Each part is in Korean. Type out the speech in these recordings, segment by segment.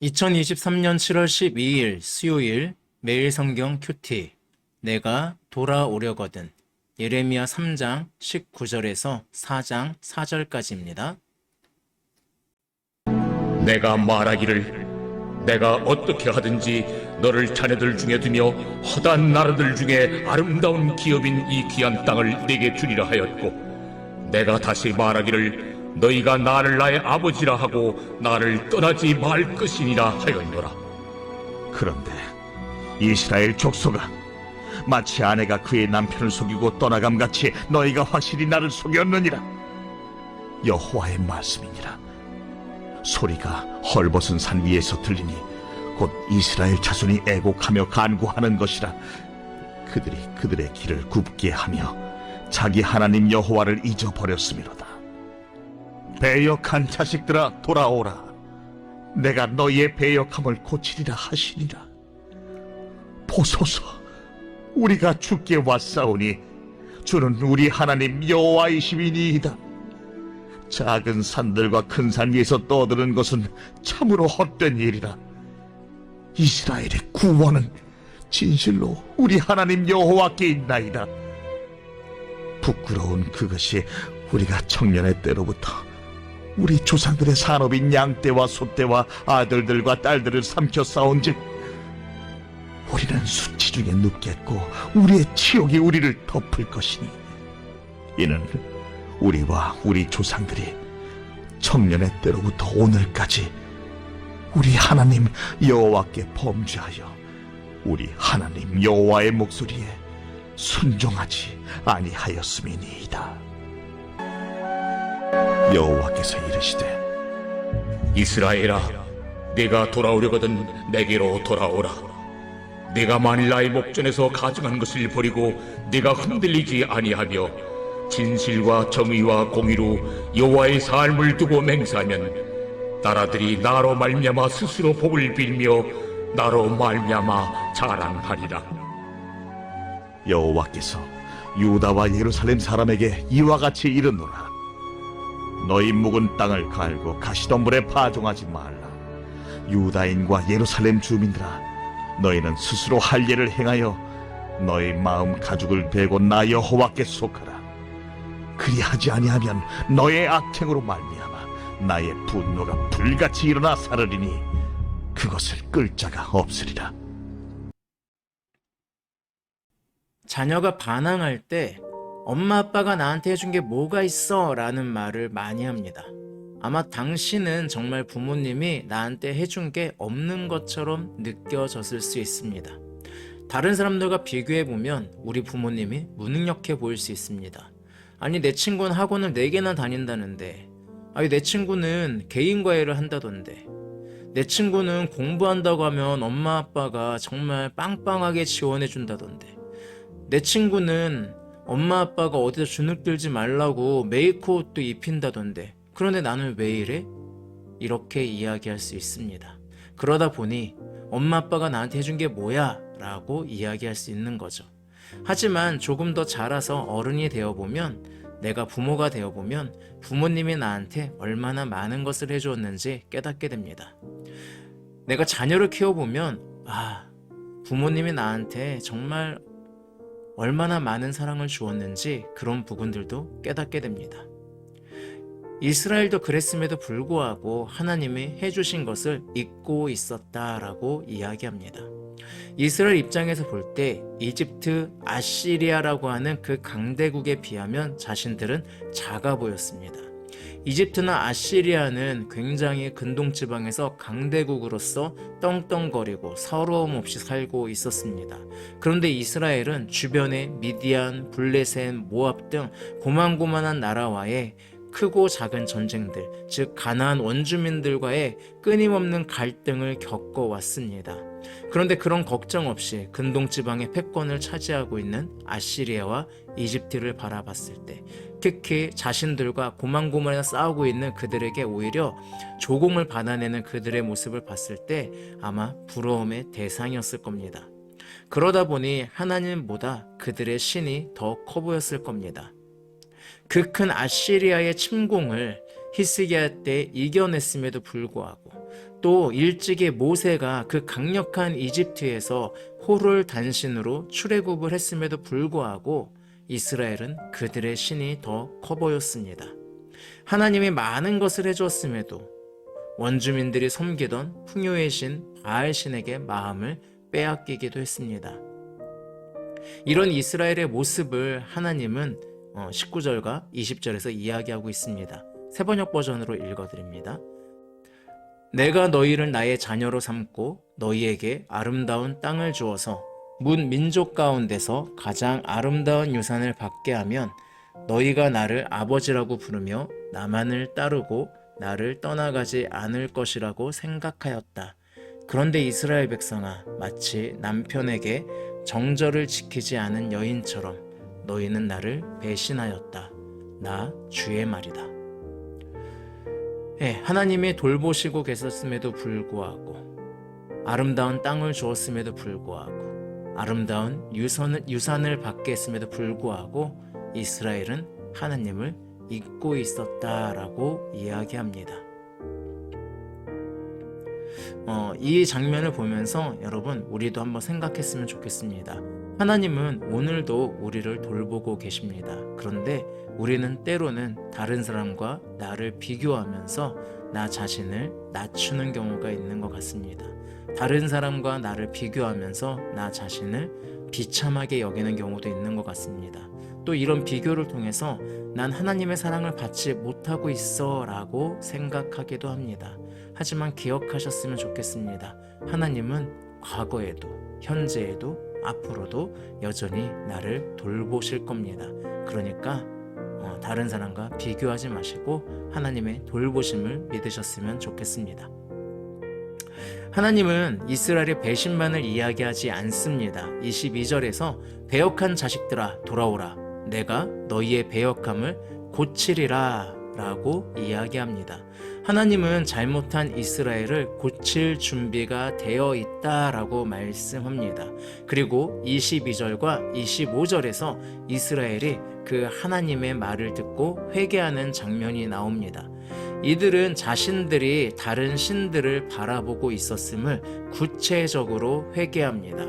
2023년 7월 12일 수요일 매일 성경 큐티 내가 돌아오려거든 예레미야 3장 19절에서 4장 4절까지입니다. 내가 말하기를 내가 어떻게 하든지 너를 자네들 중에 두며 허다한 나라들 중에 아름다운 기업인 이 귀한 땅을 내게 주리라 하였고, 내가 다시 말하기를 너희가 나를 나의 아버지라 하고 나를 떠나지 말 것이니라 하였노라. 그런데 이스라엘 족속아, 마치 아내가 그의 남편을 속이고 떠나감같이 너희가 확실히 나를 속였느니라. 여호와의 말씀이니라. 소리가 헐벗은 산 위에서 들리니 곧 이스라엘 자손이 애곡하며 간구하는 것이라. 그들이 그들의 길을 굽게 하며 자기 하나님 여호와를 잊어버렸음이로다. 배역한 자식들아, 돌아오라. 내가 너희의 배역함을 고치리라 하시니라. 보소서, 우리가 주께 왔사오니 주는 우리 하나님 여호와이시니이다. 작은 산들과 큰 산 위에서 떠드는 것은 참으로 헛된 일이라. 이스라엘의 구원은 진실로 우리 하나님 여호와께 있나이다. 부끄러운 그것이 우리가 청년의 때로부터 우리 조상들의 산업인 양떼와 소떼와 아들들과 딸들을 삼켜 싸운즉 우리는 수치 중에 눕겠고 우리의 치욕이 우리를 덮을 것이니, 이는 우리와 우리 조상들이 청년의 때로부터 오늘까지 우리 하나님 여호와께 범죄하여 우리 하나님 여호와의 목소리에 순종하지 아니하였음이니이다. 여호와께서 이르시되, 이스라엘아, 네가 돌아오려거든 내게로 돌아오라. 네가 만일 나의 목전에서 가증한 것을 버리고 네가 흔들리지 아니하며 진실과 정의와 공의로 여호와의 삶을 두고 맹세하면 나라들이 나로 말미암아 스스로 복을 빌며 나로 말미암아 자랑하리라. 여호와께서 유다와 예루살렘 사람에게 이와 같이 이르노라. 너희 묵은 땅을 갈고 가시덤불에 파종하지 말라. 유다인과 예루살렘 주민들아, 너희는 스스로 할 일을 행하여 너희 마음 가죽을 베고 나 여호와께 속하라. 그리하지 아니하면 너의 악행으로 말미암아 나의 분노가 불같이 일어나 사르리니 그것을 끌 자가 없으리라. 자녀가 반항할 때 엄마 아빠가 나한테 해준 게 뭐가 있어? 라는 말을 많이 합니다. 아마 당신은 정말 부모님이 나한테 해준 게 없는 것처럼 느껴졌을 수 있습니다. 다른 사람들과 비교해보면 우리 부모님이 무능력해 보일 수 있습니다. 아니, 내 친구는 학원을 4개나 다닌다는데, 아니, 내 친구는 개인과외를 한다던데, 내 친구는 공부한다고 하면 엄마 아빠가 정말 빵빵하게 지원해 준다던데, 내 친구는 엄마 아빠가 어디서 주눅 들지 말라고 메이크업도 입힌다던데, 그런데 나는 왜 이래? 이렇게 이야기할 수 있습니다. 그러다 보니 엄마 아빠가 나한테 해준 게 뭐야? 라고 이야기할 수 있는 거죠. 하지만 조금 더 자라서 어른이 되어보면, 내가 부모가 되어보면 부모님이 나한테 얼마나 많은 것을 해주었는지 깨닫게 됩니다. 내가 자녀를 키워보면 부모님이 나한테 정말 얼마나 많은 사랑을 주었는지 그런 부분들도 깨닫게 됩니다. 이스라엘도 그랬음에도 불구하고 하나님이 해주신 것을 잊고 있었다라고 이야기합니다. 이스라엘 입장에서 볼 때 이집트, 아시리아라고 하는 그 강대국에 비하면 자신들은 작아 보였습니다. 이집트나 아시리아는 굉장히 근동지방에서 강대국으로서 떵떵거리고 서러움 없이 살고 있었습니다. 그런데 이스라엘은 주변에 미디안, 블레셋, 모압 등 고만고만한 나라와의 크고 작은 전쟁들, 즉 가나안 원주민들과의 끊임없는 갈등을 겪어왔습니다. 그런데 그런 걱정 없이 근동지방의 패권을 차지하고 있는 아시리아와 이집트를 바라봤을 때, 특히 자신들과 고만고만에 싸우고 있는 그들에게 오히려 조공을 받아내는 그들의 모습을 봤을 때 아마 부러움의 대상이었을 겁니다. 그러다 보니 하나님보다 그들의 신이 더 커 보였을 겁니다. 그 큰 아시리아의 침공을 히스기야 때 이겨냈음에도 불구하고 또 일찍이 모세가 그 강력한 이집트에서 호를 단신으로 출애굽을 했음에도 불구하고 이스라엘은 그들의 신이 더 커 보였습니다. 하나님이 많은 것을 해주었음에도 원주민들이 섬기던 풍요의 신 바알신에게 마음을 빼앗기기도 했습니다. 이런 이스라엘의 모습을 하나님은 19절과 20절에서 이야기하고 있습니다. 새번역 버전으로 읽어드립니다. 내가 너희를 나의 자녀로 삼고 너희에게 아름다운 땅을 주어서 문 민족 가운데서 가장 아름다운 유산을 받게 하면 너희가 나를 아버지라고 부르며 나만을 따르고 나를 떠나가지 않을 것이라고 생각하였다. 그런데 이스라엘 백성아, 마치 남편에게 정절을 지키지 않은 여인처럼 너희는 나를 배신하였다. 나 주의 말이다. 하나님이 돌보시고 계셨음에도 불구하고, 아름다운 땅을 주었음에도 불구하고, 아름다운 유산을 받게 했음에도 불구하고 이스라엘은 하나님을 잊고 있었다라고 이야기합니다. 이 장면을 보면서 여러분, 우리도 한번 생각했으면 좋겠습니다. 하나님은 오늘도 우리를 돌보고 계십니다. 그런데 우리는 때로는 다른 사람과 나를 비교하면서 나 자신을 낮추는 경우가 있는 것 같습니다. 다른 사람과 나를 비교하면서 나 자신을 비참하게 여기는 경우도 있는 것 같습니다. 또 이런 비교를 통해서 난 하나님의 사랑을 받지 못하고 있어 라고 생각하기도 합니다. 하지만 기억하셨으면 좋겠습니다. 하나님은 과거에도 현재에도 앞으로도 여전히 나를 돌보실 겁니다. 그러니까 다른 사람과 비교하지 마시고 하나님의 돌보심을 믿으셨으면 좋겠습니다. 하나님은 이스라엘의 배신만을 이야기하지 않습니다. 22절에서 배역한 자식들아 돌아오라, 내가 너희의 배역함을 고치리라 라고 이야기합니다. 하나님은 잘못한 이스라엘을 고칠 준비가 되어 있다라고 말씀합니다. 그리고 22절과 25절에서 이스라엘이 그 하나님의 말을 듣고 회개하는 장면이 나옵니다. 이들은 자신들이 다른 신들을 바라보고 있었음을 구체적으로 회개합니다.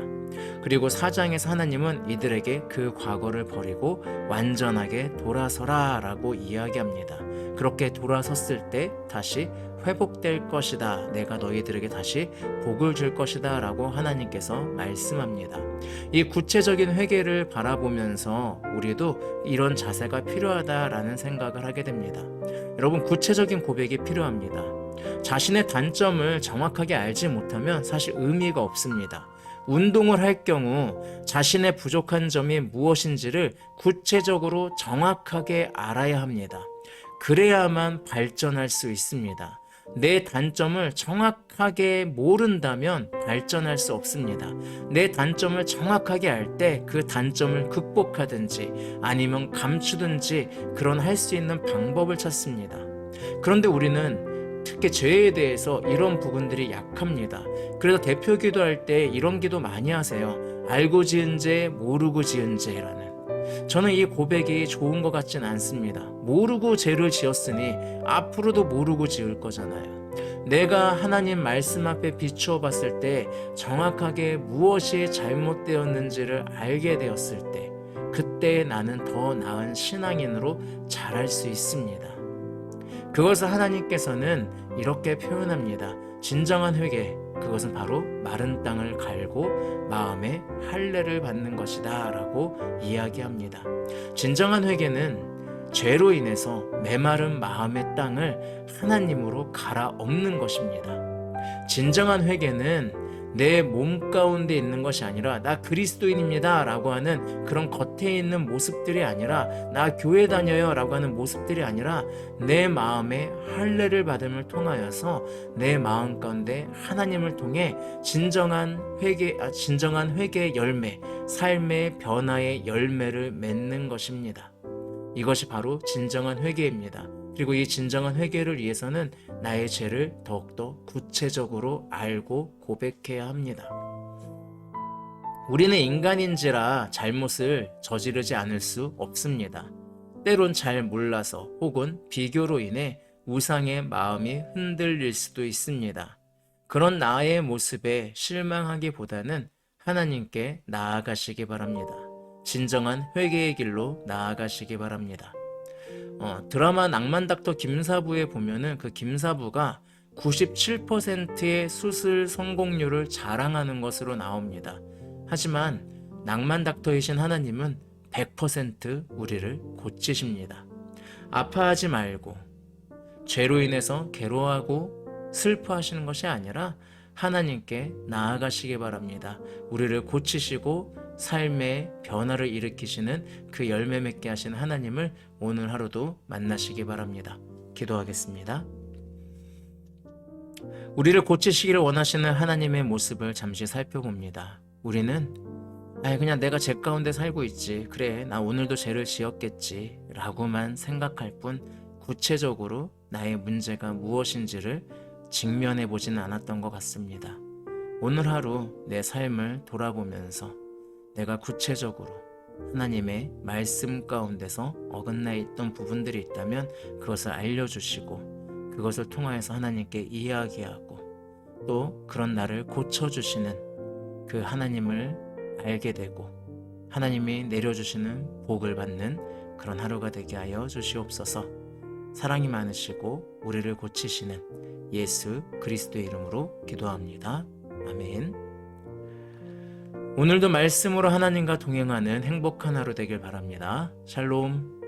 그리고 4장에서 하나님은 이들에게 그 과거를 버리고 완전하게 돌아서라 라고 이야기합니다. 그렇게 돌아섰을 때 다시 회복될 것이다. 내가 너희들에게 다시 복을 줄 것이다 라고 하나님께서 말씀합니다. 이 구체적인 회개를 바라보면서 우리도 이런 자세가 필요하다라는 생각을 하게 됩니다. 여러분, 구체적인 고백이 필요합니다. 자신의 단점을 정확하게 알지 못하면 사실 의미가 없습니다. 운동을 할 경우 자신의 부족한 점이 무엇인지를 구체적으로 정확하게 알아야 합니다. 그래야만 발전할 수 있습니다. 내 단점을 정확하게 모른다면 발전할 수 없습니다. 내 단점을 정확하게 알 때 그 단점을 극복하든지 아니면 감추든지 그런 할 수 있는 방법을 찾습니다. 그런데 우리는 특히 죄에 대해서 이런 부분들이 약합니다. 그래서 대표 기도할 때 이런 기도 많이 하세요. 알고 지은 죄, 모르고 지은 죄라는. 저는 이 고백이 좋은 것 같진 않습니다. 모르고 죄를 지었으니 앞으로도 모르고 지을 거잖아요. 내가 하나님 말씀 앞에 비추어 봤을 때 정확하게 무엇이 잘못되었는지를 알게 되었을 때 그때 나는 더 나은 신앙인으로 자랄 수 있습니다. 그것을 하나님께서는 이렇게 표현합니다. 진정한 회개, 그것은 바로 마른 땅을 갈고 마음에 할례를 받는 것이다 라고 이야기합니다. 진정한 회개는 죄로 인해서 메마른 마음의 땅을 하나님으로 갈아엎는 것입니다. 진정한 회개는 내 몸 가운데 있는 것이 아니라 나 그리스도인입니다 라고 하는 그런 겉에 있는 모습들이 아니라 나 교회 다녀요 라고 하는 모습들이 아니라 내 마음에 할례를 받음을 통하여서 내 마음 가운데 하나님을 통해 진정한 회개의 열매, 삶의 변화의 열매를 맺는 것입니다. 이것이 바로 진정한 회개입니다. 그리고 이 진정한 회개를 위해서는 나의 죄를 더욱더 구체적으로 알고 고백해야 합니다. 우리는 인간인지라 잘못을 저지르지 않을 수 없습니다. 때론 잘 몰라서 혹은 비교로 인해 우상의 마음이 흔들릴 수도 있습니다. 그런 나의 모습에 실망하기보다는 하나님께 나아가시기 바랍니다. 진정한 회개의 길로 나아가시기 바랍니다. 드라마 낭만닥터 김사부에 보면은 그 김사부가 97%의 수술 성공률을 자랑하는 것으로 나옵니다. 하지만 낭만닥터이신 하나님은 100% 우리를 고치십니다. 아파하지 말고 죄로 인해서 괴로워하고 슬퍼하시는 것이 아니라 하나님께 나아가시기 바랍니다. 우리를 고치시고 삶의 변화를 일으키시는 그 열매 맺게 하시는 하나님을 오늘 하루도 만나시기 바랍니다. 기도하겠습니다. 우리를 고치시기를 원하시는 하나님의 모습을 잠시 살펴봅니다. 우리는 그냥 내가 죄 가운데 살고 있지, 그래 나 오늘도 죄를 지었겠지 라고만 생각할 뿐 구체적으로 나의 문제가 무엇인지를 직면해 보지는 않았던 것 같습니다. 오늘 하루 내 삶을 돌아보면서 내가 구체적으로 하나님의 말씀 가운데서 어긋나 있던 부분들이 있다면 그것을 알려주시고 그것을 통하여서 하나님께 이야기하고 또 그런 나를 고쳐주시는 그 하나님을 알게 되고 하나님이 내려주시는 복을 받는 그런 하루가 되게 하여 주시옵소서. 사랑이 많으시고 우리를 고치시는 예수 그리스도의 이름으로 기도합니다. 아멘. 오늘도 말씀으로 하나님과 동행하는 행복한 하루 되길 바랍니다. 샬롬.